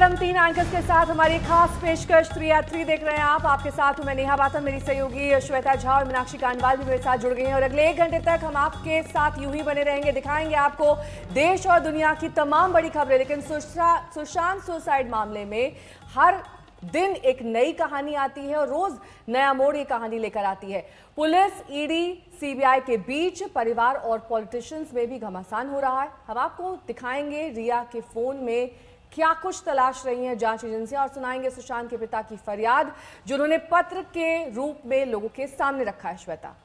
नमस्कार। हम 3 एंकर्स के साथ हमारी खास पेशकश 3 देख रहे हैं आप। आपके साथ हूं मैं नेहा बातन, मेरी सहयोगी श्वेता झा और मीनाक्षी कांडवाल भी मेरे साथ जुड़ गई हैं और अगले 1 घंटे तक हम आपके साथ यूं ही बने रहेंगे। दिखाएंगे आपको देश और दुनिया की तमाम बड़ी खबरें। लेकिन सुशांत सुसाइड मामले में हर दिन एक नई कहानी आती है और रोज नया मोड़ ये कहानी लेकर आती है। पुलिस, ईडी, सीबीआई के बीच परिवार और पॉलिटिशियंस में भी घमासान हो रहा है। हम आपको दिखाएंगे रिया के फोन में क्या कुछ तलाश रही है जांच एजेंसियां और सुनाएंगे सुशांत के पिता की फरियाद जो उन्होंने पत्र के रूप में लोगों के सामने रखा है। श्वेता,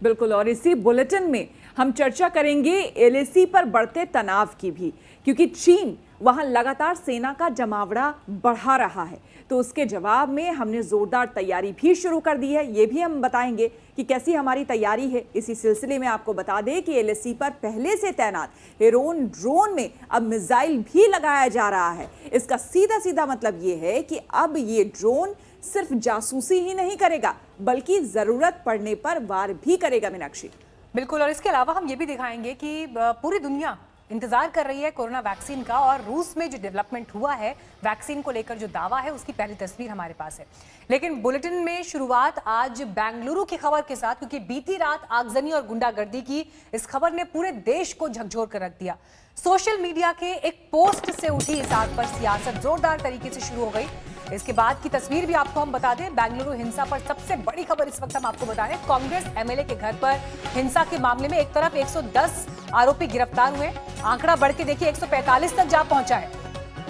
बिल्कुल, और इसी बुलेटिन में हम चर्चा करेंगे एलएसी पर बढ़ते तनाव की भी, क्योंकि चीन वहां लगातार सेना का जमावड़ा बढ़ा रहा है। तो उसके जवाब में हमने जोरदार तैयारी भी शुरू कर दी है। ये भी हम बताएंगे कि कैसी हमारी तैयारी है। इसी सिलसिले में आपको बता दें कि एलएसी पर पहले से तैनात हेरोन ड्रोन में अब मिसाइल भी लगाया जा रहा है। इसका सीधा सीधा मतलब ये है कि अब ये ड्रोन सिर्फ जासूसी ही नहीं करेगा बल्कि जरूरत पड़ने पर वार भी करेगा। मीनाक्षी, बिल्कुल, और इसके अलावा हम ये भी दिखाएंगे कि पूरी दुनिया इंतजार कर रही है कोरोना वैक्सीन का, और रूस में जो डेवलपमेंट हुआ है वैक्सीन को लेकर जो दावा है उसकी पहली तस्वीर हमारे पास है। लेकिन बुलेटिन में शुरुआत आज बेंगलुरु की खबर के साथ, क्योंकि बीती रात आगजनी और गुंडागर्दी की इस खबर ने पूरे देश को झकझोर कर रख दिया। सोशल मीडिया के एक पोस्ट से उठी इस आग पर सियासत जोरदार तरीके से शुरू हो गई। इसके बाद की तस्वीर भी आपको हम बता दें। बेंगलुरु हिंसा पर सबसे बड़ी खबर इस वक्त हम आपको बता रहे हैं। कांग्रेस एमएलए के घर पर हिंसा के मामले में एक तरफ 110 आरोपी गिरफ्तार हुए, आंकड़ा बढ़ के देखिए 145 तक जा पहुंचा है।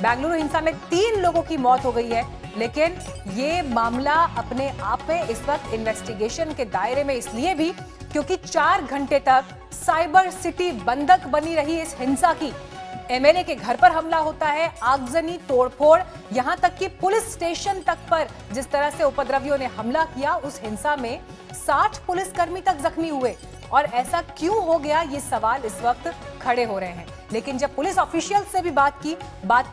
बेंगलुरु हिंसा में 3 लोगों की मौत हो गई है, लेकिन ये मामला अपने आप में इस वक्त इन्वेस्टिगेशन के दायरे में इसलिए भी क्योंकि 4 घंटे तक साइबर सिटी बंधक बनी रही इस हिंसा की। एमएलए के घर पर हमला होता है, आगजनी, तोड़फोड़, यहां तक कि पुलिस स्टेशन तक पर जिस तरह से उपद्रवियों ने हमला किया, उस हिंसा में 60 पुलिसकर्मी तक जख्मी हुए। और ऐसा क्यों हो गया, ये सवाल इस वक्त खड़े हो रहे हैं। लेकिन जब पुलिस ऑफिशियल से भी बात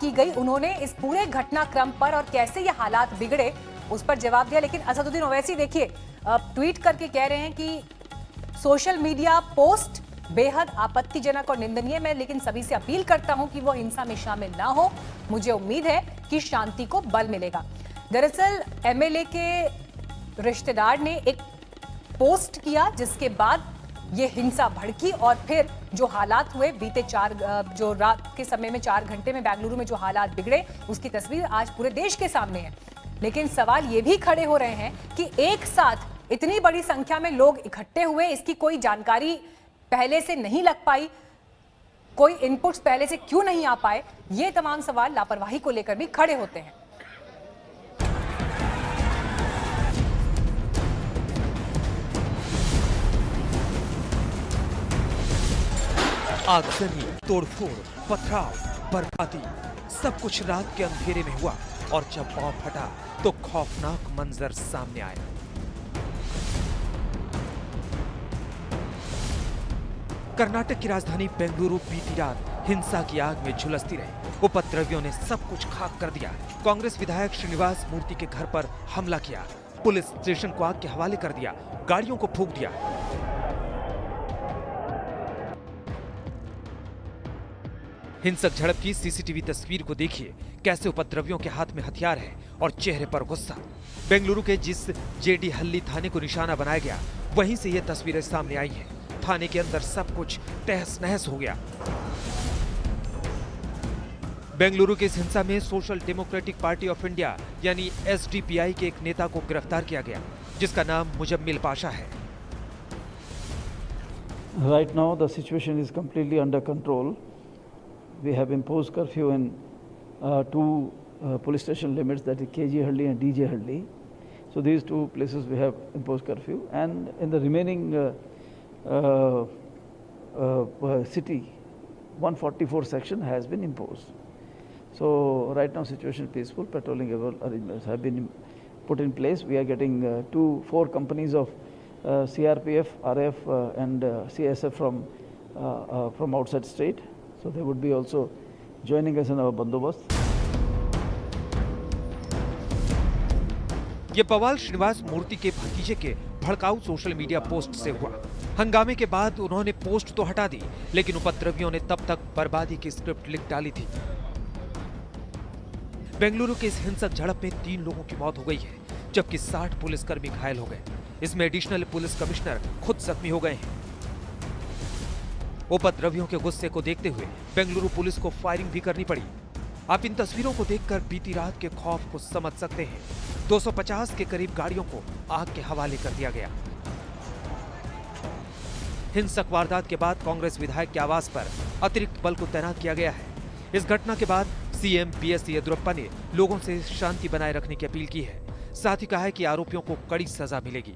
की गई, उन्होंने इस पूरे घटनाक्रम पर और कैसे ये हालात बिगड़े उस पर जवाब दिया। लेकिन असदुद्दीन ओवैसी देखिए ट्वीट करके कह रहे हैं कि सोशल मीडिया पोस्ट बेहद आपत्तिजनक और निंदनीय है, लेकिन सभी से अपील करता हूं कि वो हिंसा में शामिल ना हो। मुझे उम्मीद है कि शांति को बल मिलेगा। दरअसल एमएलए के रिश्तेदार ने एक पोस्ट किया जिसके बाद ये हिंसा भड़की और फिर जो हालात हुए बीते जो रात के समय में 4 घंटे में बेंगलुरु में जो हालात बिगड़े उसकी तस्वीर आज पूरे देश के सामने है। लेकिन सवाल ये भी खड़े हो रहे हैं कि एक साथ इतनी बड़ी संख्या में लोग इकट्ठे हुए, इसकी कोई जानकारी पहले से नहीं लग पाई, कोई इनपुट्स पहले से क्यों नहीं आ पाए, ये तमाम सवाल लापरवाही को लेकर भी खड़े होते हैं। आगजनी, तोड़फोड़, पथराव, बर्बादी, सब कुछ रात के अंधेरे में हुआ और जब पांव फटा तो खौफनाक मंजर सामने आया। कर्नाटक की राजधानी बेंगलुरु बीती रात हिंसा की आग में झुलसती रही। उपद्रवियों ने सब कुछ खाक कर दिया। कांग्रेस विधायक श्रीनिवास मूर्ति के घर पर हमला किया, पुलिस स्टेशन को आग के हवाले कर दिया, गाड़ियों को फूंक दिया। हिंसक झड़प की सीसीटीवी तस्वीर को देखिए, कैसे उपद्रवियों के हाथ में हथियार है और चेहरे पर गुस्सा। बेंगलुरु के जिस जेडी हल्ली थाने को निशाना बनाया गया, वहीं से ये तस्वीरें सामने आई हैं। थाने के अंदर सब कुछ तहस नहस हो गया। बेंगलुरु के इस हिंसा में social democratic party of India यानी एसडीपीआई के एक नेता को गिरफ्तार किया गया, जिसका नाम मुजम्मिल पाशा है। Right now the situation is completely under control. We have imposed curfew in 2 police station limits, that is KG Halli and DJ Halli. So these 2 places we have imposed curfew, and in the remaining city 144 section has been imposed. So right now situation is peaceful. Patrolling arrangements have been put in place. We are getting 4 companies of CRPF, RF and CSF from outside state. So they would be also joining us in our bandobast. ये बवाल श्रीनिवास मूर्ति के भतीजे के भड़काऊ social media post से हुआ। हंगामे के बाद उन्होंने पोस्ट तो हटा दी, लेकिन उपद्रवियों ने तब तक बर्बादी की स्क्रिप्ट लिख डाली थी। बेंगलुरु के इस हिंसक झड़प में 3 लोगों की मौत हो गई है, जबकि 60 पुलिसकर्मी घायल हो गए। इसमें एडिशनल पुलिस कमिश्नर खुद जख्मी हो गए हैं। उपद्रवियों के गुस्से को देखते हुए बेंगलुरु पुलिस को फायरिंग भी करनी पड़ी। आप इन तस्वीरों को देखकर बीती रात के खौफ को समझ सकते हैं। 250 के करीब गाड़ियों को आग के हवाले कर दिया गया। हिंसक वारदात के बाद कांग्रेस विधायक के आवास पर अतिरिक्त बल को तैनात किया गया है। इस घटना के बाद सीएम बीएस येदियुरप्पा ने लोगों से शांति बनाए रखने की अपील की है। साथ ही कहा है कि आरोपियों को कड़ी सजा मिलेगी।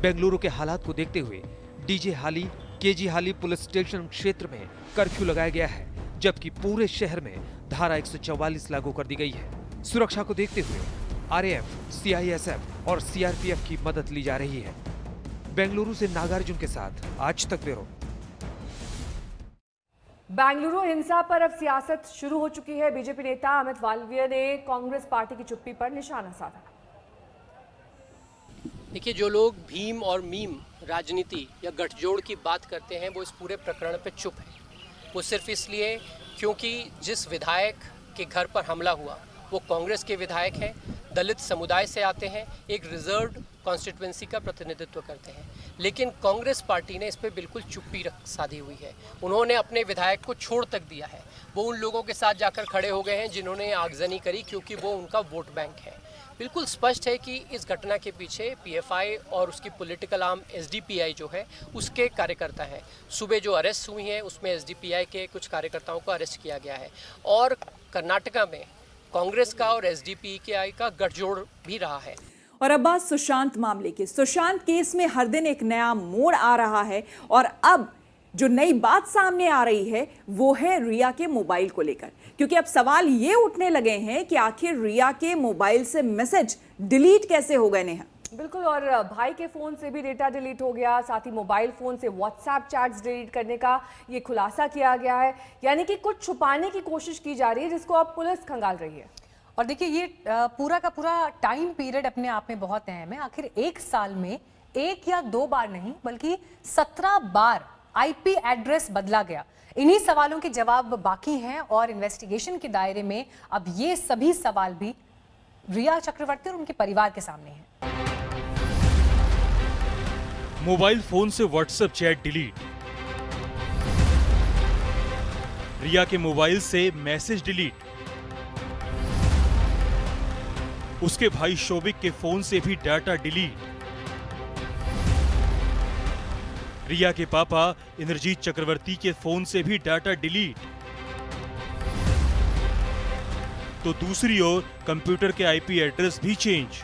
बेंगलुरु के हालात को देखते हुए डीजे हाली, केजी हाली पुलिस स्टेशन क्षेत्र में कर्फ्यू लगाया गया है, जबकि पूरे शहर में धारा 144 लागू कर दी गई है। सुरक्षा को देखते हुए आरएएफ, सीआईएसएफ और सीआरपीएफ की मदद ली जा रही है। बेंगलुरु से नागार्जुन के साथ आज तक ब्यूरो। बेंगलुरु हिंसा पर अब सियासत शुरू हो चुकी है। बीजेपी नेता अमित वालवीय ने कांग्रेस पार्टी की चुप्पी पर निशाना साधा। देखिए, जो लोग भीम और मीम राजनीति या गठजोड़ की बात करते हैं वो इस पूरे प्रकरण पे चुप है। वो सिर्फ इसलिए क्योंकि जिस विधायक के घर पर हमला हुआ वो कांग्रेस के विधायक हैं, दलित समुदाय से आते हैं, एक रिजर्व्ड कॉन्स्टिट्यूएंसी का प्रतिनिधित्व करते हैं। लेकिन कांग्रेस पार्टी ने इस पर बिल्कुल चुप्पी साधी हुई है। उन्होंने अपने विधायक को छोड़ तक दिया है। वो उन लोगों के साथ जाकर खड़े हो गए हैं जिन्होंने आगजनी करी, क्योंकि वो उनका वोट बैंक है। बिल्कुल स्पष्ट है कि इस घटना के पीछे पीएफआई और उसकी पॉलिटिकल आर्म एसडीपीआई जो है उसके कार्यकर्ता हैं। सुबह जो अरेस्ट हुई हैं उसमें एसडीपीआई के कुछ कार्यकर्ताओं को अरेस्ट किया गया है और कर्नाटका में कांग्रेस का और एसडीपीआई का गठजोड़ भी रहा है। और अब बात सुशांत मामले की। सुशांत केस में हर दिन एक नया मोड़ आ रहा है और अब जो नई बात सामने आ रही है वो है रिया के मोबाइल को लेकर, क्योंकि अब सवाल ये उठने लगे हैं कि आखिर रिया के मोबाइल से मैसेज डिलीट कैसे हो गए नेहा। बिल्कुल, और भाई के फोन से भी डेटा डिलीट हो गया, साथ ही मोबाइल फोन से व्हाट्सएप चैट्स डिलीट करने का ये खुलासा किया गया है। यानी कि कुछ छुपाने की कोशिश की जा रही है जिसको अब पुलिस खंगाल रही है। और देखिए, ये पूरा का पूरा टाइम पीरियड अपने आप में बहुत अहम है। आखिर एक साल में 1 या 2 बार नहीं बल्कि 17 बार आईपी एड्रेस बदला गया। इन्हीं सवालों के जवाब बाकी हैं और इन्वेस्टिगेशन के दायरे में अब ये सभी सवाल भी रिया चक्रवर्ती और उनके परिवार के सामने हैं। मोबाइल फोन से व्हाट्सएप चैट डिलीट, रिया के मोबाइल से मैसेज डिलीट, उसके भाई शोभिक के फोन से भी डाटा डिलीट, रिया के पापा इंद्रजीत चक्रवर्ती के फोन से भी डाटा डिलीट, तो दूसरी ओर कंप्यूटर के आईपी एड्रेस भी चेंज।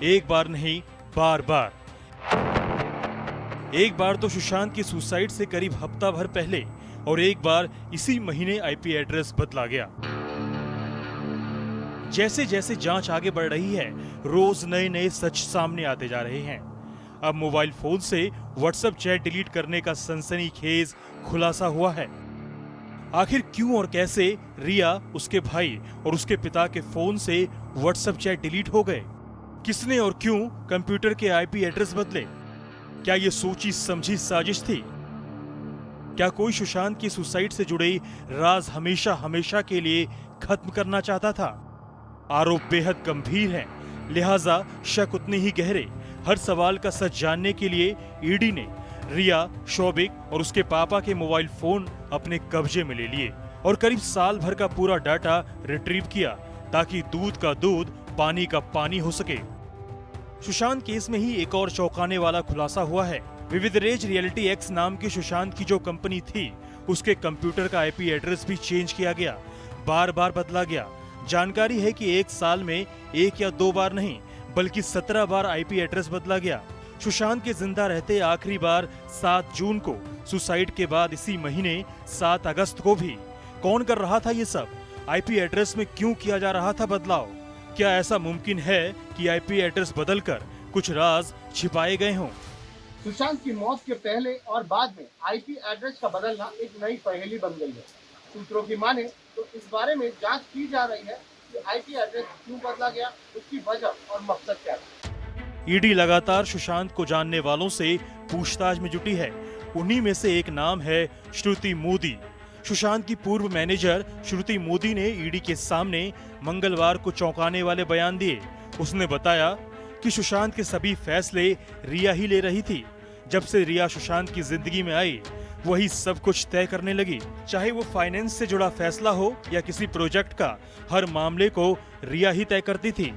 एक बार नहीं, बार बार। एक बार तो सुशांत की सुसाइड से करीब हफ्ता भर पहले और एक बार इसी महीने आईपी एड्रेस बदला गया। जैसे जैसे जांच आगे बढ़ रही है, रोज नए नए सच सामने आते जा रहे हैं। अब मोबाइल फोन से व्हाट्सएप चैट डिलीट करने का सनसनीखेज खुलासा हुआ है। आखिर क्यों और कैसे रिया, उसके भाई और उसके पिता के फोन से व्हाट्सएप चैट डिलीट हो गए? किसने और क्यों कंप्यूटर के आईपी एड्रेस बदले? क्या ये सोची समझी साजिश थी? क्या कोई सुशांत की सुसाइड से जुड़े राज हमेशा हमेशा के लिए खत्म करना चाहता था? आरोप बेहद गंभीर हैं, लिहाजा शक उतने ही गहरे। हर सवाल का सच जानने के लिए ईडी ने रिया, शोभिक और उसके पापा के मोबाइल फोन अपने कब्जे में ले लिए और करीब साल भर का पूरा डाटा रिट्रीव किया ताकि दूध का दूध, पानी का पानी हो सके। सुशांत केस में ही एक और चौंकाने वाला खुलासा हुआ है। विविधरेज रियलिटी एक्स नाम की सुशांत की जो कंपनी थी, उसके कंप्यूटर का आईपी एड्रेस भी चेंज किया गया, बार बार बदला गया। जानकारी है कि एक साल में 1 या 2 बार नहीं बल्कि 17 बार आईपी एड्रेस बदला गया। सुशांत के जिंदा रहते आखिरी बार 7 जून को, सुसाइड के बाद इसी महीने 7 अगस्त को भी। कौन कर रहा था ये सब? आईपी एड्रेस में क्यों किया जा रहा था बदलाव? क्या ऐसा मुमकिन है कि आईपी एड्रेस बदलकर कुछ राज छिपाए गए हों? सुशांत की मौत के पहले और बाद में आईपी एड्रेस का बदलना एक नई पहेली बन गई है। सूत्रों की माने तो इस बारे में जांच की जा रही है कि आईपी एड्रेस क्यों बदला गया, उसकी वजह और मकसद क्या था। ईडी लगातार सुशांत को जानने वालों से पूछताछ में जुटी है। उन्हीं में से एक नाम है श्रुति मोदी। सुशांत की पूर्व मैनेजर श्रुति मोदी ने ईडी के सामने मंगलवार को चौंकाने वाले बयान दिए। उसने बताया कि सुशांत के सभी फैसले रिया ही ले रही थी। जब से रिया सुशांत की जिंदगी में आई, वही सब कुछ तय करने लगी। चाहे वो फाइनेंस से जुड़ा फैसला हो या किसी प्रोजेक्ट का, हर मामले को रिया ही तय करती थी।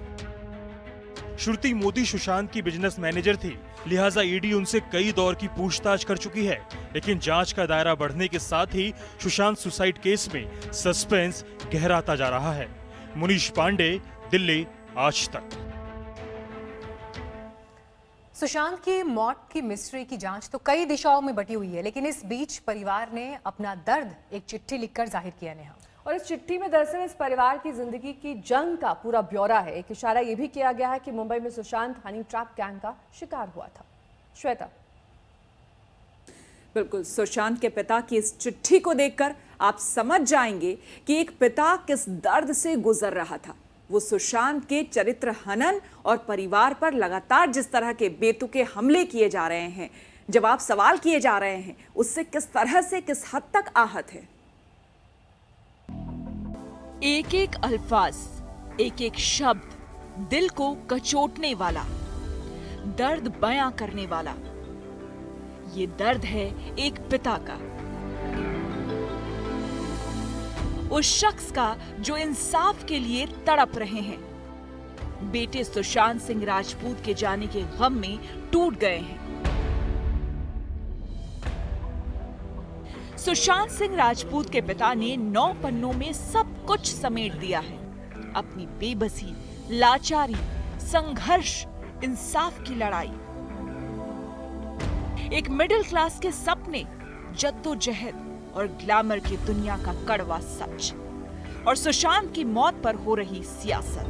श्रुति मोदी सुशांत की बिजनेस मैनेजर थी, लिहाजा ईडी उनसे कई दौर की पूछताछ कर चुकी है। लेकिन जांच का दायरा बढ़ने के साथ ही सुशांत सुसाइड केस में सस्पेंस गहराता जा रहा है। मुनीश पांडे, दिल्ली, आज तक। सुशांत की मौत की मिस्ट्री की जांच तो कई दिशाओं में बटी हुई है, लेकिन इस बीच परिवार ने अपना दर्द एक चिट्ठी लिखकर जाहिर किया। नेहा, और इस चिट्ठी में दरअसल इस परिवार की जिंदगी की जंग का पूरा ब्यौरा है। एक इशारा यह भी किया गया है कि मुंबई में सुशांत हनी ट्रैप गैंग का शिकार हुआ था। श्वेता। बिल्कुल, सुशांत के पिता की इस चिट्ठी को देखकर आप समझ जाएंगे कि एक पिता किस दर्द से गुजर रहा था। वो सुशांत के चरित्र हनन और परिवार पर लगातार जिस तरह के बेतुके हमले किए जा रहे हैं, जवाब सवाल किए जा रहे हैं, उससे किस तरह से किस हद तक आहत है। एक एक अल्फाज, एक एक शब्द दिल को कचोटने वाला, दर्द बयां करने वाला। ये दर्द है एक पिता का, उस शख्स का जो इंसाफ के लिए तड़प रहे हैं। बेटे सुशांत सिंह राजपूत के जाने के गम में टूट गए हैं। सुशांत सिंह राजपूत के पिता ने 9 पन्नों में सब कुछ समेट दिया है। अपनी बेबसी, लाचारी, संघर्ष, इंसाफ की लड़ाई, एक मिडिल क्लास के सपने, जद्दोजहद और ग्लैमर की दुनिया का कड़वा सच, और सुशांत की मौत पर हो रही सियासत।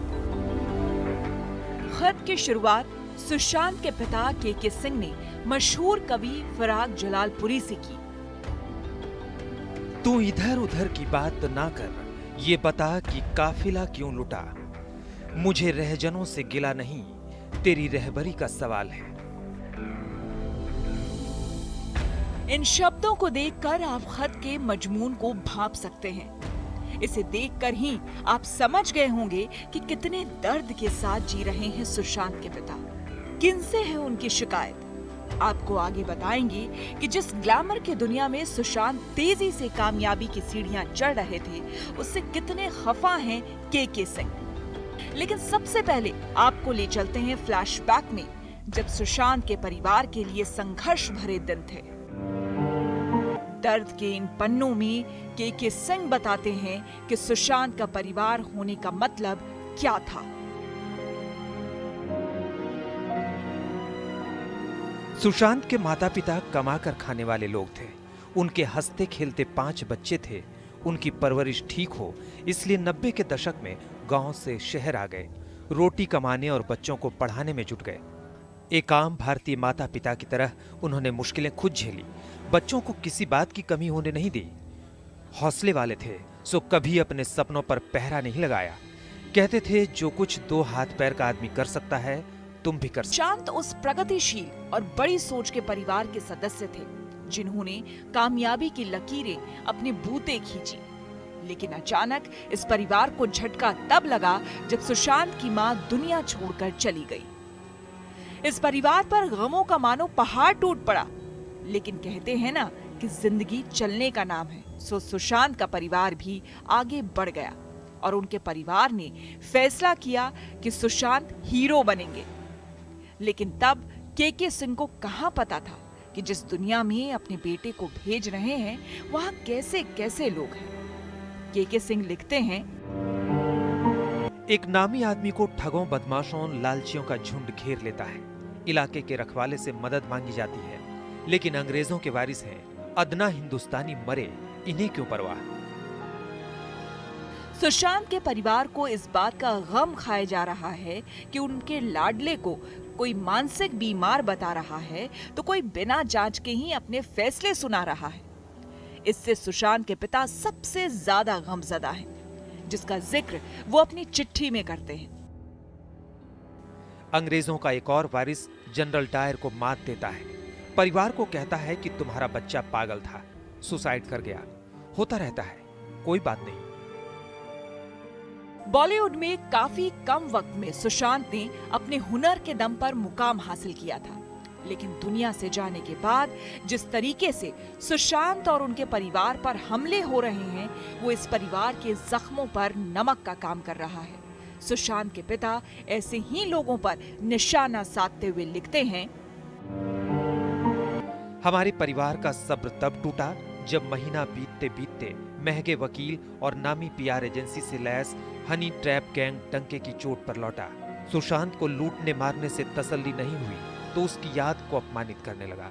खत की शुरुआत सुशांत के पिता के सिंह ने मशहूर कवि फराग जलालपुरी से की। तू इधर उधर की बात ना कर, ये बता कि काफिला क्यों लुटा। मुझे रहजनों से गिला नहीं, तेरी रहबरी का सवाल है। इन शब्दों को देखकर आप खत के मजमून को भांप सकते हैं। इसे देखकर ही आप समझ गए होंगे कि कितने दर्द के साथ जी रहे हैं सुशांत के पिता। किनसे है उनकी शिकायत, आपको आगे बताएंगे कि जिस ग्लैमर की दुनिया में सुशांत तेजी से कामयाबी की सीढ़ियां चढ़ रहे थे, उससे कितने खफा हैं के सिंह। लेकिन सबसे पहले आपको ले चलते हैं फ्लैशबैक में, जब सुशांत के परिवार के लिए संघर्ष भरे दिन थे। दर्द के इन पन्नों में के सिंह बताते हैं कि सुशांत का परिवार होने का मतलब क्या था। सुशांत के माता पिता कमाकर खाने वाले लोग थे। उनके हंसते खेलते 5 बच्चे थे। उनकी परवरिश ठीक हो इसलिए 90 के दशक में गांव से शहर आ गए। रोटी कमाने और बच्चों को पढ़ाने में जुट गए। एक आम भारतीय माता पिता की तरह उन्होंने मुश्किलें खुद झेली। बच्चों को किसी बात की कमी होने नहीं दी। हौसले वाले थे, सो कभी अपने सपनों पर पहरा नहीं लगाया। कहते थे जो कुछ 2 हाथ पैर का आदमी कर सकता है, तुम भी कर सकते। सुशांत उस प्रगतिशील और बड़ी सोच के परिवार के सदस्य थे जिन्होंने कामयाबी की लकीरें अपने बूते खींची। लेकिन अचानक इस परिवार को झटका तब लगा जब सुशांत की मां दुनिया छोड़कर चली गई। इस परिवार पर गमों का मानो पहाड़ टूट पड़ा। लेकिन कहते हैं ना कि जिंदगी चलने का नाम है, सो सुशांत का परिवार भी आगे बढ़ गया और उनके परिवार ने फैसला किया कि सुशांत हीरो बनेंगे। लेकिन तब के सिंह को कहां पता था कि जिस दुनिया में अपने बेटे को भेज रहे हैं वहां कैसे कैसे लोग हैं। के सिंह लिखते हैं, एक नामी आदमी को ठगों, बदमाशों, लालचियों का झुंड घेर लेता है। इलाके के रखवाले से मदद मांगी जाती है, लेकिन अंग्रेजों के वारिस हैं। अदना हिंदुस्तानी मरे, इन्हें क्यों परवाह। सुशांत के परिवार को इस बात का गम खाया जा रहा है कि उनके लाडले को कोई मानसिक बीमार बता रहा है तो कोई बिना जांच के ही अपने फैसले सुना रहा है। इससे सुशांत के पिता सबसे ज्यादा गमजदा हैं, जिसका जिक्र वो अपनी चिट्ठी में करते हैं। अंग्रेजों का एक और वारिस जनरल डायर को मात देता है। परिवार को कहता है कि तुम्हारा बच्चा पागल था, सुसाइड कर गया। होता रहता है, कोई बात नहीं। बॉलीवुड में काफी कम वक्त में सुशांत ने अपने हुनर के दम पर मुकाम हासिल किया था, लेकिन दुनिया से जाने के बाद जिस तरीके से सुशांत और उनके परिवार पर हमले हो रहे हैं, वो इस परिवार के जख्मों पर नमक का काम कर रहा है। सुशांत के पिता ऐसे ही लोगों पर निशाना साधते हुए लिखते हैं, हमारे परिवार का सब्र तब टूटा जब महीना बीतते बीतते महंगे वकील और नामी पीआर एजेंसी से लैस हनी ट्रैप गैंग डंके की चोट पर लौटा। सुशांत को लूटने मारने से तसल्ली नहीं हुई तो उसकी याद को अपमानित करने लगा।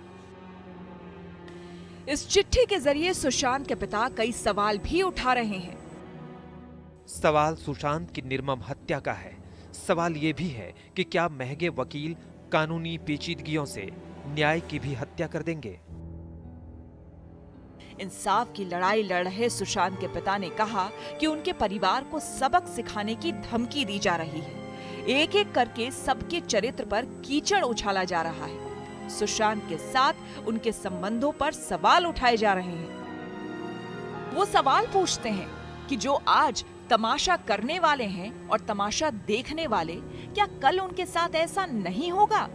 इस चिट्ठी के जरिए सुशांत के पिता कई सवाल भी उठा रहे हैं। सवाल सुशांत की निर्मम हत्या का है। सवाल ये भी है कि क्या महंगे वकील कानूनी पेचीदगियों से न्याय की भी हत्या कर देंगे। इंसाफ की लड़ाई लड़ रहे सुशांत के पिता ने कहा कि उनके परिवार को सबक सिखाने की धमकी दी जा रही है। एक एक करके सबके चरित्र पर कीचड़ उछाला जा रहा है। सुशांत के साथ उनके संबंधों पर सवाल उठाए जा रहे हैं। वो सवाल पूछते हैं कि जो आज तमाशा करने वाले हैं और तमाशा देखने वाले, क्या कल उनके साथ ऐसा नहीं होगा?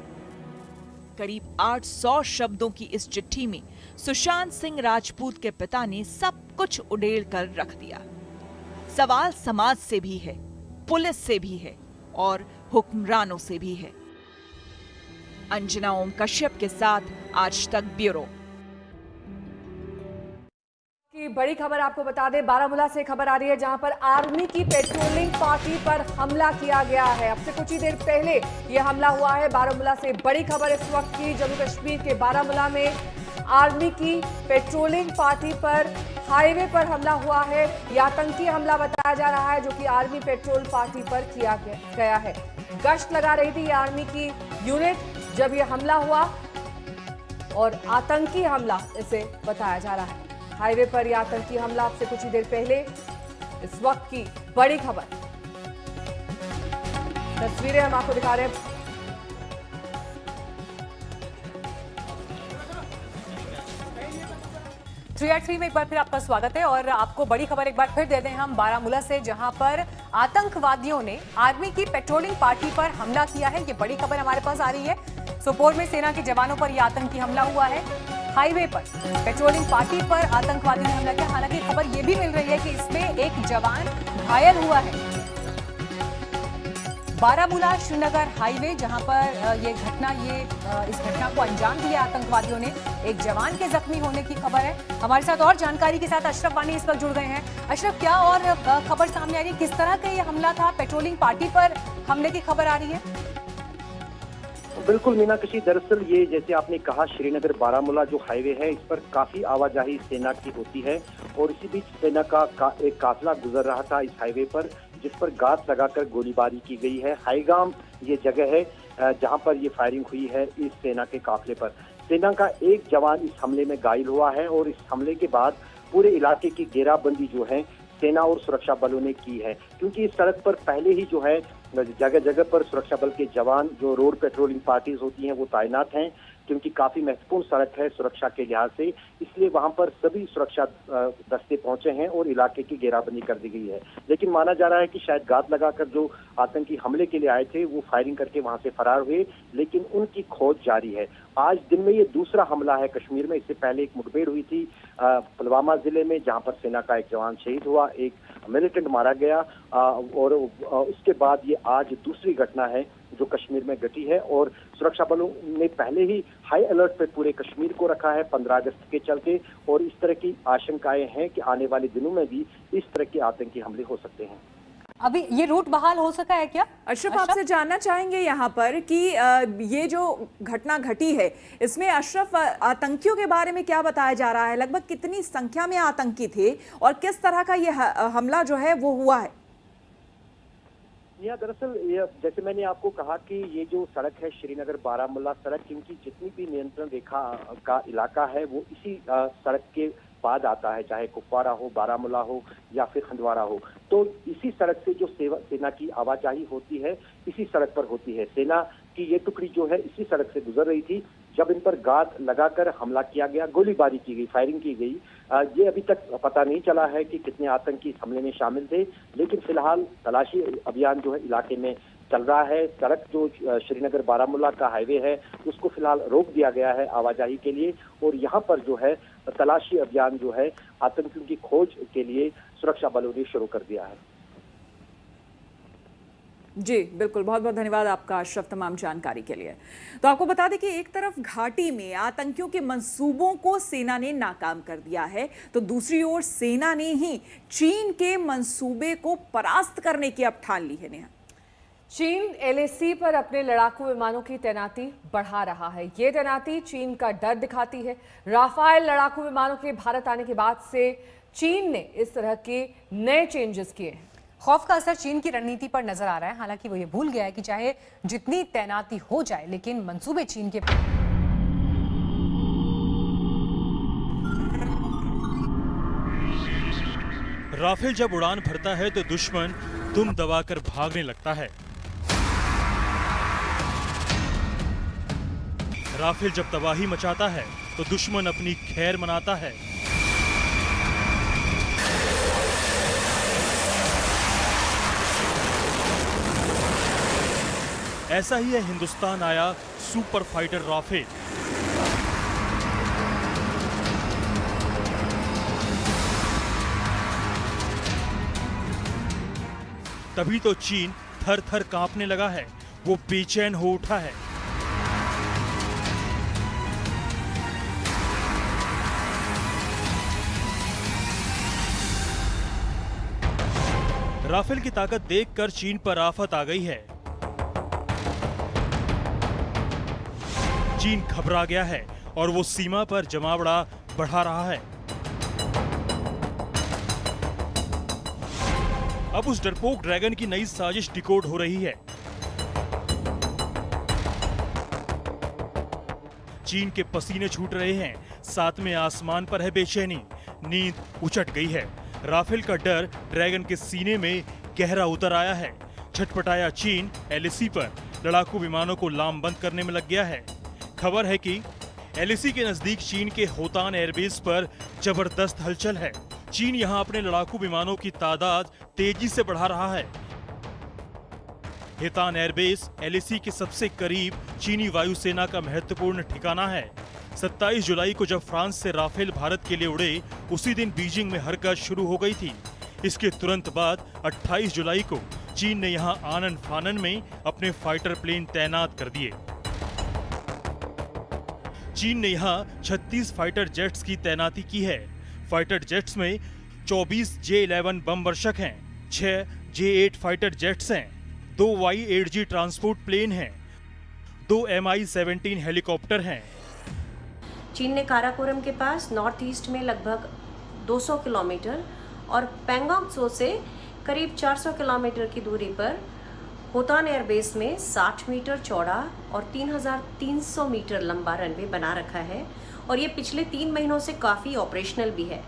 करीब 800 शब्दों की इस चिट्ठी में सुशांत सिंह राजपूत के पिता ने सब कुछ उड़ेल कर रख दिया। सवाल समाज से भी है, पुलिस से भी है और हुक्मरानों से भी है। अंजना ओम कश्यप के साथ आज तक ब्यूरो। की बड़ी खबर आपको बता दें, बारामूला से खबर आ रही है जहां पर आर्मी की पेट्रोलिंग पार्टी पर हमला किया गया है। अब से कुछ ही देर पहले यह हमला हुआ है। बारामूला से बड़ी खबर इस वक्त की, जम्मू कश्मीर के बारामूला में आर्मी की पेट्रोलिंग पार्टी पर हाईवे पर हमला हुआ है। यह आतंकी हमला बताया जा रहा है जो कि आर्मी पेट्रोल पार्टी पर किया गया है। गश्त लगा रही थी आर्मी की यूनिट जब यह हमला हुआ और आतंकी हमला इसे बताया जा रहा है। हाईवे पर यह आतंकी हमला अब से कुछ ही देर पहले, इस वक्त की बड़ी खबर। तस्वीरें हम आपको दिखा रहे हैं। थ्री एट थ्री में एक बार फिर आपका स्वागत है और आपको बड़ी खबर एक बार फिर दे दें हम बारामूला से, जहां पर आतंकवादियों ने आर्मी की पेट्रोलिंग पार्टी पर हमला किया है। ये बड़ी खबर हमारे पास आ रही है। सोपोर में सेना के जवानों पर यह आतंकी हमला हुआ है। हाईवे पर पेट्रोलिंग पार्टी पर आतंकवादियों ने हमला किया। हालांकि खबर यह भी मिल रही है कि इसमें एक जवान घायल हुआ है। बारामूला श्रीनगर हाईवे जहां पर इस घटना को अंजाम दिया आतंकवादियों ने, एक जवान के जख्मी होने की खबर है। हमारे साथ और जानकारी के साथ अशरफ वानी इस वक्त जुड़ गए हैं। अशरफ, क्या और खबर सामने आ रही है? किस तरह का ये हमला था? पेट्रोलिंग पार्टी पर हमले की खबर आ रही है। बिल्कुल मीनाक्षी, दरअसल ये जैसे आपने कहा, श्रीनगर बारामूला जो हाईवे है, इस पर काफी आवाजाही सेना की होती है और इसी बीच सेना का एक काफिला गुजर रहा था इस हाईवे पर, जिस पर गात लगाकर गोलीबारी की गई है। हाईगाम ये जगह है जहां पर ये फायरिंग हुई है इस सेना के काफिले पर। सेना का एक जवान इस हमले में घायल हुआ है और इस हमले के बाद पूरे इलाके की घेराबंदी जो है सेना और सुरक्षा बलों ने की है, क्योंकि इस सड़क पर पहले ही जो है जगह जगह पर सुरक्षा बल के जवान जो रोड पेट्रोलिंग पार्टीज होती हैं वो तैनात हैं, क्योंकि काफी महत्वपूर्ण सड़क है सुरक्षा के लिहाज से, इसलिए वहां पर सभी सुरक्षा दस्ते पहुंचे हैं और इलाके की घेराबंदी कर दी गई है। लेकिन माना जा रहा है कि शायद गात लगाकर जो आतंकी हमले के लिए आए थे वो फायरिंग करके वहां से फरार हुए, लेकिन उनकी खोज जारी है। आज दिन में ये दूसरा हमला है कश्मीर में। इससे पहले एक मुठभेड़ हुई थी पुलवामा जिले में, जहां पर सेना का एक जवान शहीद हुआ, एक मिलिटेंट मारा गया और उसके बाद ये आज दूसरी घटना है जो कश्मीर में घटी है। और सुरक्षा बलों ने पहले ही हाई अलर्ट पे पूरे कश्मीर को रखा है 15 अगस्त के चलते, और इस तरह की आशंकाएं हैं कि आने वाले दिनों में भी इस तरह के आतंकी हमले हो सकते हैं। अभी ये रूट बहाल हो सका है क्या? अशरफ, आपसे जानना चाहेंगे यहाँ पर कि ये जो घटना घटी है इसमें अशरफ आतंकियों के बारे में क्या बताया जा रहा है? लगभग कितनी संख्या में आतंकी थे और किस तरह का ये हमला जो है वो हुआ है? दरअसल जैसे मैंने आपको कहा कि ये जो सड़क है श्रीनगर बारामूला सड़क, क्योंकि जितनी भी नियंत्रण रेखा का इलाका है वो इसी सड़क के बाद आता है, चाहे कुपवाड़ा हो, बारामूला हो या फिर हंदवाड़ा हो। तो इसी सड़क से जो सेना की आवाजाही होती है इसी सड़क पर होती है। सेना कि ये टुकड़ी जो है इसी सड़क से गुजर रही थी जब इन पर गाद लगाकर हमला किया गया, गोलीबारी की गई, फायरिंग की गई। ये अभी तक पता नहीं चला है कि कितने आतंकी इस हमले में शामिल थे, लेकिन फिलहाल तलाशी अभियान जो है इलाके में चल रहा है। सड़क जो श्रीनगर बारामूला का हाईवे है उसको फिलहाल रोक दिया गया है आवाजाही के लिए, और यहाँ पर जो है तलाशी अभियान जो है आतंकियों की खोज के लिए सुरक्षा बलों ने शुरू कर दिया है। जी बिल्कुल, बहुत बहुत धन्यवाद आपका अशरफ तमाम जानकारी के लिए। तो आपको बता दें कि एक तरफ घाटी में आतंकियों के मंसूबों को सेना ने नाकाम कर दिया है, तो दूसरी ओर सेना ने ही चीन के मंसूबे को परास्त करने की अब ठान ली है। नेहा, चीन एलएसी पर अपने लड़ाकू विमानों की तैनाती बढ़ा रहा है। ये तैनाती चीन का डर दिखाती है। राफेल लड़ाकू विमानों के भारत आने के बाद से चीन ने इस तरह के नए चेंजेस किए हैं। खौफ का असर चीन की रणनीति पर नजर आ रहा है। हालांकि वो ये भूल गया है कि चाहे जितनी तैनाती हो जाए, लेकिन मंसूबे चीन के राफेल जब उड़ान भरता है तो दुश्मन दुम दबाकर भागने लगता है। राफेल जब तबाही मचाता है तो दुश्मन अपनी खैर मनाता है। ऐसा ही है हिंदुस्तान आया सुपर फाइटर राफेल। तभी तो चीन थर थर कांपने लगा है, वो बेचैन हो उठा है। राफेल की ताकत देखकर चीन पर आफत आ गई है। चीन घबरा गया है और वो सीमा पर जमावड़ा बढ़ा रहा है। अब उस डरपोक ड्रैगन की नई साजिश डिकोड हो रही है। चीन के पसीने छूट रहे हैं, साथ में आसमान पर है बेचैनी, नींद उचट गई है। राफेल का डर ड्रैगन के सीने में गहरा उतर आया है। छटपटाया चीन एलएसी पर लड़ाकू विमानों को लामबंद करने में लग गया है। खबर है कि एलएसी के नजदीक चीन के होतान एयरबेस पर जबरदस्त हलचल है। चीन यहां अपने लड़ाकू विमानों की तादाद तेजी से बढ़ा रहा है। हेतान एयरबेस एलएसी के सबसे करीब चीनी वायुसेना का महत्वपूर्ण ठिकाना है। 27 जुलाई को जब फ्रांस से राफेल भारत के लिए उड़े, उसी दिन बीजिंग में हरकत शुरू हो गई थी। इसके तुरंत बाद 28 जुलाई को चीन ने यहां आनन फानन में अपने फाइटर प्लेन तैनात कर दिए। चीन ने यहां 36 फाइटर जेट्स की तैनाती की है। फाइटर जेट्स में 24 J-11 बम वर्षक हैं, 6 J-8 फाइटर जेट्स हैं, 2 Y-8G ट्रांसपोर्ट प्लेन हैं, 2 Mi-17 हेलीकॉप्टर हैं। चीन ने काराकोरम के पास नॉर्थ ईस्ट में लगभग 200 किलोमीटर और पैंगोंग त्सो से करीब 400 किलोमीटर की दूरी पर होतान एयरबेस में 60 मीटर चौड़ा और 3300 मीटर लंबा रनवे बना रखा है, और ये पिछले 3 महीनों से काफ़ी ऑपरेशनल भी है।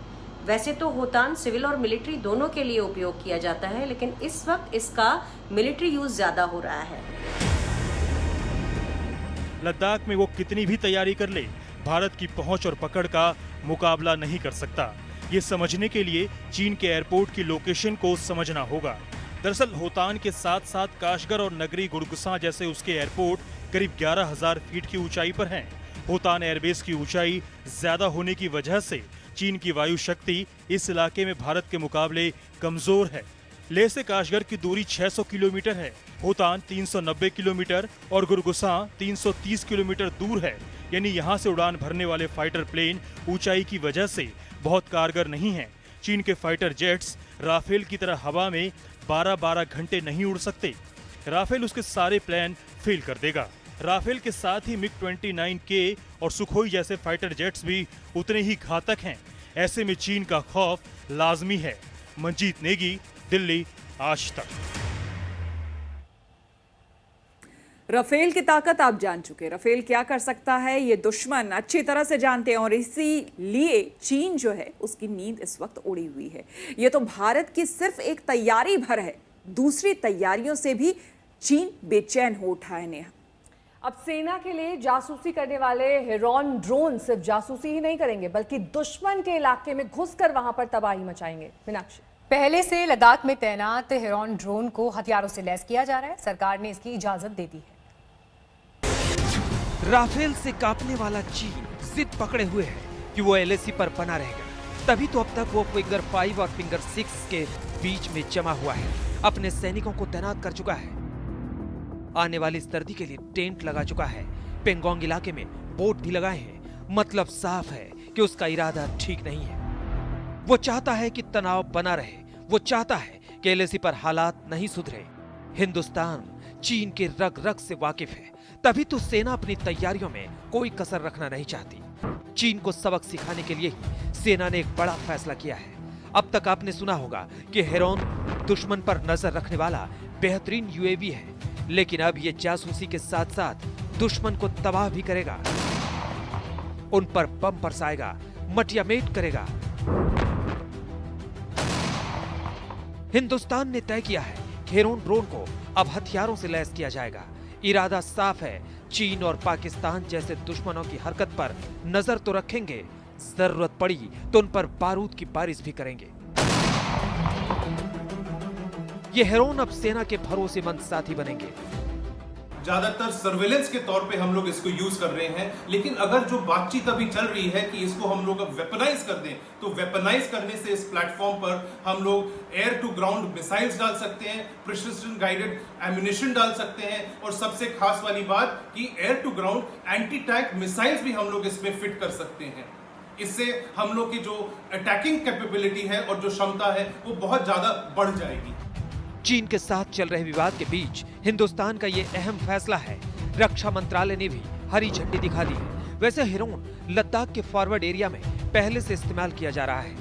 वैसे तो होतान सिविल और मिलिट्री दोनों के लिए उपयोग किया जाता है, लेकिन इस वक्त इसका मिलिट्री यूज ज़्यादा हो रहा है। लद्दाख में वो कितनी भी तैयारी कर ले, भारत की पहुंच और पकड़ का मुकाबला नहीं कर सकता। ये समझने के लिए चीन के एयरपोर्ट की लोकेशन को समझना होगा। दरअसल होतान के साथ साथ काशगर और नगरी गुड़गुसा जैसे उसके एयरपोर्ट करीब 11,000 फीट की ऊंचाई पर हैं। होतान एयरबेस की ऊंचाई ज्यादा होने की वजह से चीन की वायु शक्ति इस इलाके में भारत के मुकाबले कमजोर है। लेह से काशगर की दूरी 600 किलोमीटर है, होतान 390 किलोमीटर और गुड़गुसा 330 किलोमीटर दूर है। यानी यहाँ से उड़ान भरने वाले फाइटर प्लेन ऊंचाई की वजह से बहुत कारगर नहीं हैं। चीन के फाइटर जेट्स राफेल की तरह हवा में 12-12 घंटे नहीं उड़ सकते। राफेल उसके सारे प्लान फेल कर देगा। राफेल के साथ ही MiG-29K और सुखोई जैसे फाइटर जेट्स भी उतने ही घातक हैं। ऐसे में चीन का खौफ लाजमी है। मंजीत नेगी, दिल्ली, आज तक। राफेल की ताकत आप जान चुके। राफेल क्या कर सकता है ये दुश्मन अच्छी तरह से जानते हैं, और इसीलिए चीन जो है उसकी नींद इस वक्त उड़ी हुई है। ये तो भारत की सिर्फ एक तैयारी भर है, दूसरी तैयारियों से भी चीन बेचैन हो उठा है। नेहा, अब सेना के लिए जासूसी करने वाले हेरॉन ड्रोन सिर्फ जासूसी ही नहीं करेंगे बल्कि दुश्मन के इलाके में घुसकर वहां पर तबाही मचाएंगे। मीनाक्षी, पहले से लद्दाख में तैनात हेरॉन ड्रोन को हथियारों से लैस किया जा रहा है। सरकार ने इसकी इजाजत दे दी है। राफेल से कांपने वाला चीन जिद पकड़े हुए है कि वो एलएसी पर बना रहेगा, तभी तो अब तक वो फिंगर 5 और फिंगर 6 के बीच में जमा हुआ है, अपने सैनिकों को तैनात कर चुका है, आने वाली सर्दी के लिए टेंट लगा चुका है, पेंगोंग इलाके में बोट भी लगाए हैं। मतलब साफ है कि उसका इरादा ठीक नहीं है। वो चाहता है कि तनाव बना रहे, वो चाहता है कि एलएसी पर हालात नहीं सुधरे। हिंदुस्तान चीन के रग रग से वाकिफ है, तभी तो सेना अपनी तैयारियों में कोई कसर रखना नहीं चाहती। चीन को सबक सिखाने के लिए ही सेना ने एक बड़ा फैसला किया है। अब तक आपने सुना होगा कि हेरॉन दुश्मन पर नजर रखने वाला बेहतरीन यूएवी है, लेकिन अब ये जासूसी के साथ साथ दुश्मन को तबाह भी करेगा, उन पर बम बरसाएगा, मटियामेट करेगा। हिंदुस्तान ने तय किया है कि हेरॉन ड्रोन को अब हथियारों से लैस किया जाएगा। इरादा साफ है, चीन और पाकिस्तान जैसे दुश्मनों की हरकत पर नजर तो रखेंगे, जरूरत पड़ी तो उन पर बारूद की बारिश भी करेंगे। ये हेरॉन अब सेना के भरोसेमंद साथी बनेंगे। ज्यादातर सर्वेलेंस के तौर पे हम लोग इसको यूज कर रहे हैं, लेकिन अगर जो बातचीत अभी चल रही है कि इसको हम लोग अब वेपनाइज कर दें, तो वेपनाइज करने से इस प्लेटफॉर्म पर हम लोग एयर टू ग्राउंड मिसाइल्स डाल सकते हैं, प्रिसिजन गाइडेड एम्युनिशन डाल सकते हैं, और सबसे खास वाली बात कि air to ground anti tank missiles भी हम लोग इसमें फिट कर सकते हैं। इससे हम लोग की जो अटैकिंग कैपेबिलिटी है और जो क्षमता है वो बहुत ज्यादा बढ़ जाएगी। चीन के साथ चल रहे विवाद के बीच हिंदुस्तान का ये अहम फैसला है। रक्षा मंत्रालय ने भी हरी झंडी दिखा दी है। वैसे हेरॉन लद्दाख के फॉरवर्ड एरिया में पहले से इस्तेमाल किया जा रहा है।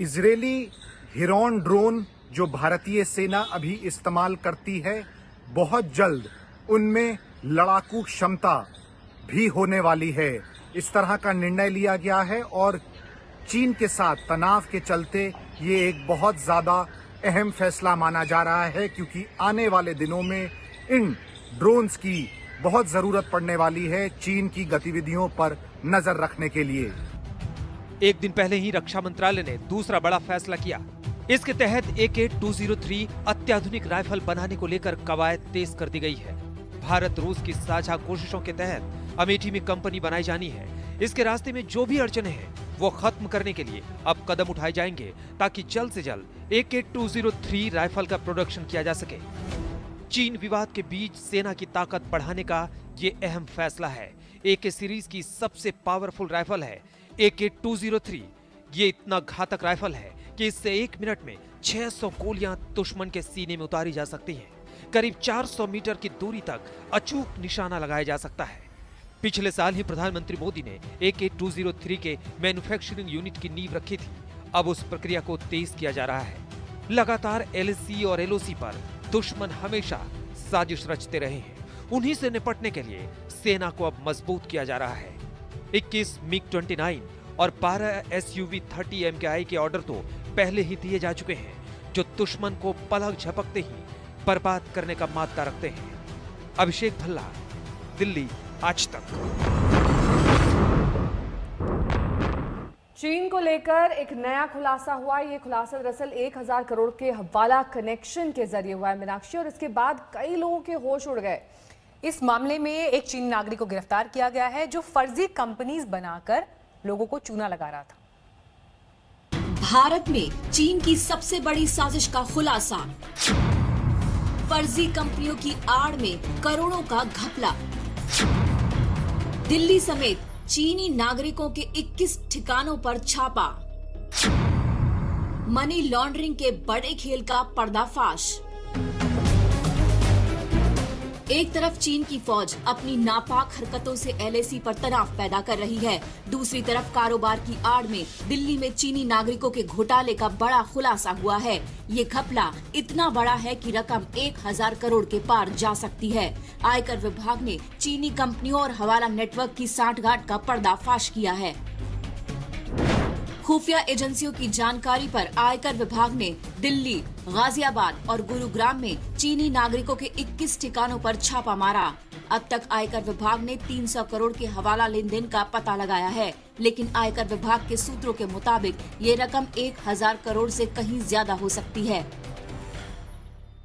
इजरायली हेरॉन ड्रोन जो भारतीय सेना अभी इस्तेमाल करती है, बहुत जल्द उनमें लड़ाकू क्षमता भी होने वाली है। इस तरह का निर्णय लिया गया है और चीन के साथ तनाव के चलते ये एक बहुत ज्यादा अहम फैसला माना जा रहा है, क्योंकि आने वाले दिनों में इन ड्रोन्स की बहुत जरूरत पड़ने वाली है चीन की गतिविधियों पर नजर रखने के लिए। एक दिन पहले ही रक्षा मंत्रालय ने दूसरा बड़ा फैसला किया। इसके तहत AK-203 अत्याधुनिक राइफल बनाने को लेकर कवायद तेज कर दी गई है। भारत रूस की साझा कोशिशों के तहत अमेठी में कंपनी बनाई जानी है। इसके रास्ते में जो भी अड़चने हैं वो खत्म करने के लिए अब कदम उठाए जाएंगे, ताकि जल्द से जल्द AK-203 राइफल का प्रोडक्शन किया जा सके। चीन विवाद के बीच सेना की ताकत बढ़ाने का ये अहम फैसला है। AK सीरीज की सबसे पावरफुल राइफल है AK-203। ये इतना घातक राइफल है कि इससे 1 मिनट में 600 गोलियां दुश्मन के सीने में उतारी जा सकती हैं। करीब 400 मीटर की दूरी तक अचूक निशाना लगाया जा सकता है। पिछले साल ही प्रधानमंत्री मोदी ने AK-203 के मैन्युफैक्चरिंग यूनिट की नींव रखी थी। अब उस प्रक्रिया को तेज किया जा रहा है। लगातार LAC और LOC पर दुश्मन हमेशा साजिश रचते रहे हैं। उन्हीं से निपटने के लिए सेना को अब मजबूत किया जा रहा है। 21 MiG-29 और 12 SUV-30 MKI के ऑर्डर तो पहले ही दिए जा चुके हैं, जो दुश्मन को पलक झपकते ही बर्बाद करने का मादा रखते हैं। अभिषेक भल्ला, दिल्ली, आज तक। चीन को लेकर एक नया खुलासा हुआ। ये खुलासा दरअसल 1000 करोड़ के हवाला कनेक्शन के जरिए हुआ है मीनाक्षी, और इसके बाद कई लोगों के होश उड़ गए। इस मामले में एक चीनी नागरिक को गिरफ्तार किया गया है जो फर्जी कंपनीज बनाकर लोगों को चूना लगा रहा था। भारत में चीन की सबसे बड़ी साजिश का खुलासा। फर्जी कंपनियों की आड़ में करोड़ों का घपला। दिल्ली समेत चीनी नागरिकों के 21 ठिकानों पर छापा। मनी लॉन्ड्रिंग के बड़े खेल का पर्दाफाश। एक तरफ चीन की फौज अपनी नापाक हरकतों से LAC पर तनाव पैदा कर रही है, दूसरी तरफ कारोबार की आड़ में दिल्ली में चीनी नागरिकों के घोटाले का बड़ा खुलासा हुआ है। ये घपला इतना बड़ा है कि रकम 1000 करोड़ के पार जा सकती है। आयकर विभाग ने चीनी कंपनियों और हवाला नेटवर्क की सांठगांठ का पर्दाफाश किया है। खुफिया एजेंसियों की जानकारी पर आयकर विभाग ने दिल्ली, गाजियाबाद और गुरुग्राम में चीनी नागरिकों के 21 ठिकानों पर छापा मारा। अब तक आयकर विभाग ने 300 करोड़ के हवाला लेन देन का पता लगाया है, लेकिन आयकर विभाग के सूत्रों के मुताबिक ये रकम 1000 करोड़ से कहीं ज्यादा हो सकती है।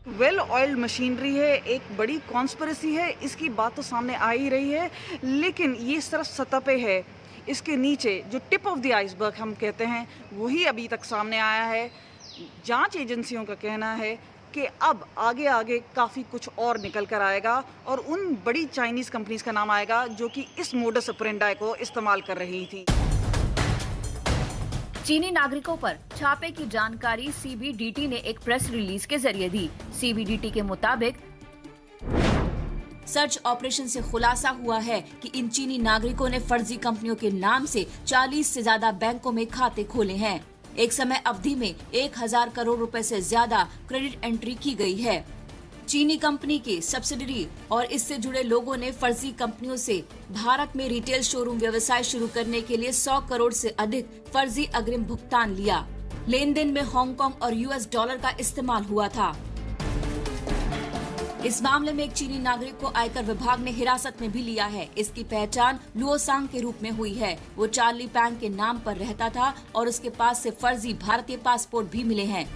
वेल ऑयल्ड मशीनरी है, एक बड़ी कॉन्स्पिरेसी है, इसकी बात तो सामने आ ही रही है, लेकिन ये सिर्फ सतह पे है। इसके नीचे जो टिप ऑफ द आइसबर्ग हम कहते हैं वही अभी तक सामने आया है। जांच एजेंसियों का कहना है कि अब आगे आगे काफ़ी कुछ और निकल कर आएगा और उन बड़ी चाइनीज़ कंपनीज का नाम आएगा जो कि इस मोडस ऑपरेंडी को इस्तेमाल कर रही थी। चीनी नागरिकों पर छापे की जानकारी सीबीडीटी ने एक प्रेस रिलीज के जरिए दी। सीबीडीटी के मुताबिक सर्च ऑपरेशन से खुलासा हुआ है कि इन चीनी नागरिकों ने फर्जी कंपनियों के नाम से 40 से ज्यादा बैंकों में खाते खोले हैं। एक समय अवधि में 1000 करोड़ रुपए से ज्यादा क्रेडिट एंट्री की गई है। चीनी कंपनी के सब्सिडरी और इससे जुड़े लोगों ने फर्जी कंपनियों से भारत में रिटेल शोरूम व्यवसाय शुरू करने के लिए 100 करोड़ से अधिक फर्जी अग्रिम भुगतान लिया। लेन देन में हांगकांग और यूएस डॉलर का इस्तेमाल हुआ था। इस मामले में एक चीनी नागरिक को आयकर विभाग ने हिरासत में भी लिया है। इसकी पहचान लुओसांग के रूप में हुई है। वो चार्ली पैंग के नाम पर रहता था और उसके पास से फर्जी भारतीय पासपोर्ट भी मिले हैं।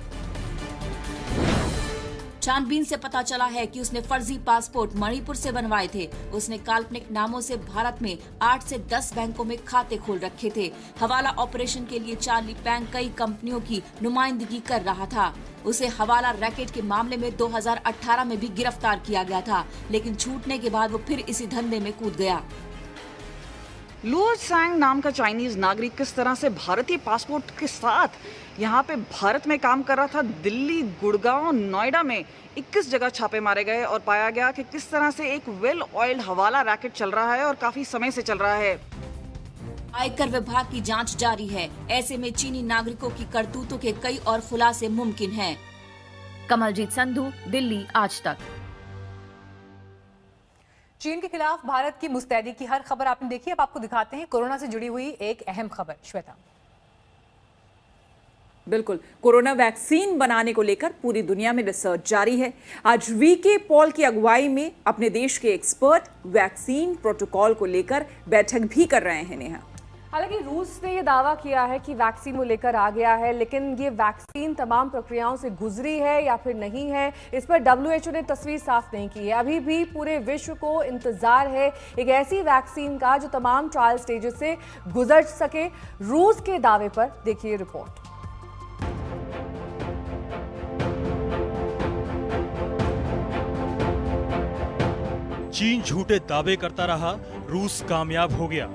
छानबीन से पता चला है कि उसने फर्जी पासपोर्ट मणिपुर से बनवाए थे। उसने काल्पनिक नामों से भारत में 8 से 10 बैंकों में खाते खोल रखे थे। हवाला ऑपरेशन के लिए चार्ली पैंग कई कंपनियों की नुमाइंदगी कर रहा था। उसे हवाला रैकेट के मामले में 2018 में भी गिरफ्तार किया गया था, लेकिन छूटने के बाद वो फिर इसी धंधे में कूद गया। लुओ सांग नाम का चाइनीज नागरिक किस तरह से भारतीय पासपोर्ट के साथ यहाँ पे भारत में काम कर रहा था। दिल्ली, गुड़गांव, नोएडा में 21 जगह छापे मारे गए और पाया गया कि किस तरह से एक वेल ऑयल्ड हवाला रैकेट चल रहा है और काफी समय से चल रहा है। आयकर विभाग की जांच जारी है। ऐसे में चीनी नागरिकों की करतूतों के कई और खुलासे मुमकिन हैं। कमलजीत संधू, दिल्ली, आज तक। चीन के खिलाफ भारत की मुस्तैदी की हर खबर आपने देखी। अब आपको दिखाते हैं कोरोना से जुड़ी हुई एक अहम खबर। श्वेता, बिल्कुल, कोरोना वैक्सीन बनाने को लेकर पूरी दुनिया में रिसर्च जारी है। आज वीके पॉल की अगुवाई में अपने देश के एक्सपर्ट वैक्सीन प्रोटोकॉल को लेकर बैठक भी कर रहे हैं। नेहा, हालांकि रूस ने ये दावा किया है कि वैक्सीन वो लेकर आ गया है, लेकिन ये वैक्सीन तमाम प्रक्रियाओं से गुजरी है या फिर नहीं है, इस पर WHO ने तस्वीर साफ नहीं की है। अभी भी पूरे विश्व को इंतजार है एक ऐसी वैक्सीन का जो तमाम ट्रायल स्टेजेस से गुजर सके। रूस के दावे पर देखिए रिपोर्ट। चीन झूठे दावे करता रहा, रूस कामयाब हो गया।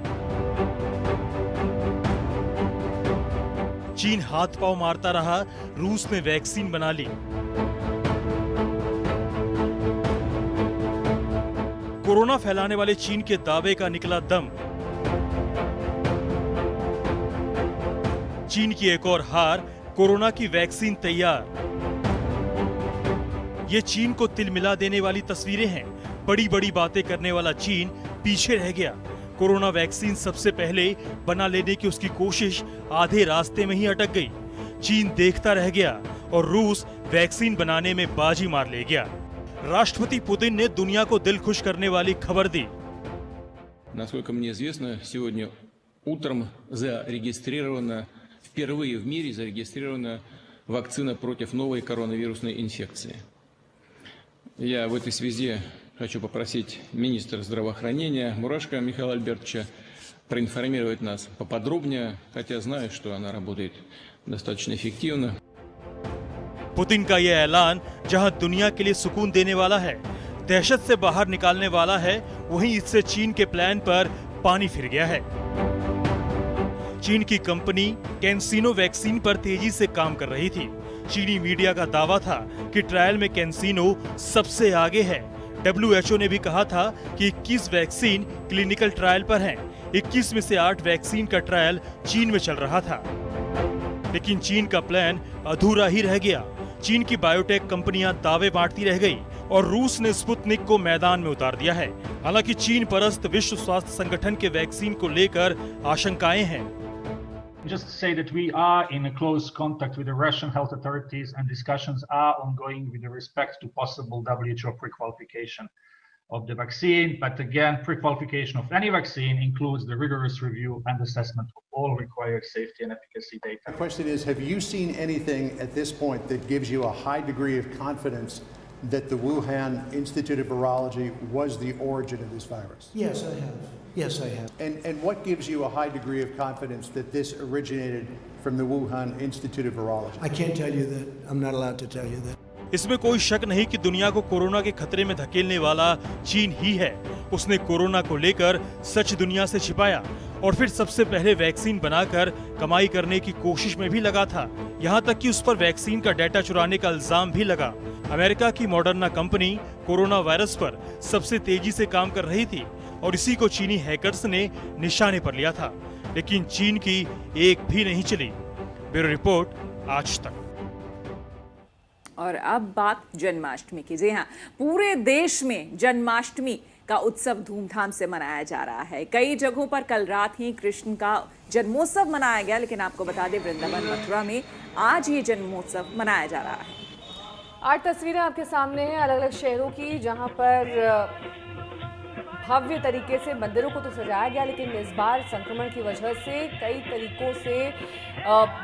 चीन हाथ पांव मारता रहा, रूस ने वैक्सीन बना ली। कोरोना फैलाने वाले चीन के दावे का निकला दम। चीन की एक और हार, कोरोना की वैक्सीन तैयार। ये चीन को तिलमिला देने वाली तस्वीरें हैं। बड़ी बड़ी बातें करने वाला चीन पीछे रह गया। कोरोना वैक्सीन सबसे पहले बना लेने की उसकी कोशिश आधे रास्ते में ही अटक गई। चीन देखता रह गया और रूस वैक्सीन बनाने में बाजी मार ले गया। राष्ट्रपति पुतिन ने दुनिया को दिल खुश करने वाली खबर दी। Насколько мне известно, сегодня утром впервые в мире зарегистрирована вакцина против новой коронавирусной инфекции. Я в этой связи хочу попросить министра здравоохранения Мурашко Михаила Альбертовича проинформировать нас поподробнее, хотя знаю, что она работает достаточно эффективно. पुतिन का यह ऐलान जहां दुनिया के लिए सुकून देने वाला है, दहशत से बाहर निकालने वाला है, वहीं इससे चीन के प्लान पर पानी फिर गया है। चीन की कंपनी कैंसिनो वैक्सीन पर तेजी से काम कर रही थी। चीनी मीडिया का दावा था कि ट्रायल में कैंसिनो सबसे आगे है। WHO ने भी कहा था कि 21 वैक्सीन क्लिनिकल ट्रायल पर हैं। 21 में से 8 वैक्सीन का ट्रायल चीन में चल रहा था, लेकिन चीन का प्लान अधूरा ही रह गया। चीन की बायोटेक कंपनियां दावे बांटती रह गई और रूस ने स्पुतनिक को मैदान में उतार दिया है। हालांकि चीन परस्त विश्व स्वास्थ्य संगठन के वैक्सीन को लेकर आशंकाएं हैं। Just say that we are in a close contact with the Russian health authorities and discussions are ongoing with respect to possible WHO pre-qualification. of the vaccine. But again, pre-qualification of any vaccine includes the rigorous review and assessment of all required safety and efficacy data. The question is, have you seen anything at this point that gives you a high degree of confidence that the Wuhan Institute of Virology was the origin of this virus? Yes, I have. Yes, I have. And what gives you a high degree of confidence that this originated from the Wuhan Institute of Virology? I can't tell you that. I'm not allowed to tell you that. इसमें कोई शक नहीं कि दुनिया को corona के खतरे में धकेलने वाला चीन ही है। उसने कोरोना को लेकर सच दुनिया से छिपाया और फिर सबसे पहले वैक्सीन बनाकर कमाई करने की कोशिश में भी लगा था। यहाँ तक कि उस पर वैक्सीन का डेटा चुराने का इल्जाम भी लगा। अमेरिका की मॉडर्ना कंपनी कोरोना वायरस पर सबसे तेजी से काम कर रही थी और इसी को चीनी हैकर्स ने निशाने पर लिया था, लेकिन चीन की एक भी नहीं चली। ब्यूरो रिपोर्ट, आज तक। और अब बात जन्माष्टमी की। जी हाँ, पूरे देश में जन्माष्टमी का उत्सव धूमधाम से मनाया जा रहा है। कई जगहों पर कल रात ही कृष्ण का जन्मोत्सव मनाया गया, लेकिन आपको बता दें वृंदावन मथुरा में आज ये जन्मोत्सव मनाया जा रहा है। 8 तस्वीरें आपके सामने हैं अलग अलग शहरों की, जहां पर भव्य तरीके से मंदिरों को तो सजाया गया, लेकिन इस बार संक्रमण की वजह से कई तरीकों से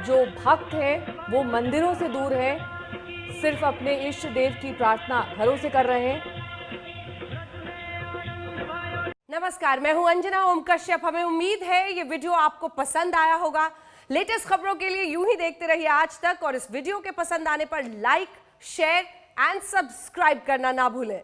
जो भक्त हैं वो मंदिरों से दूर हैं, सिर्फ अपने इष्ट देव की प्रार्थना घरों से कर रहे हैं। नमस्कार, मैं हूं अंजना ओम कश्यप। हमें उम्मीद है ये वीडियो आपको पसंद आया होगा। लेटेस्ट खबरों के लिए यूं ही देखते रहिए आज तक, और इस वीडियो के पसंद आने पर लाइक, शेयर एंड सब्सक्राइब करना ना भूलें।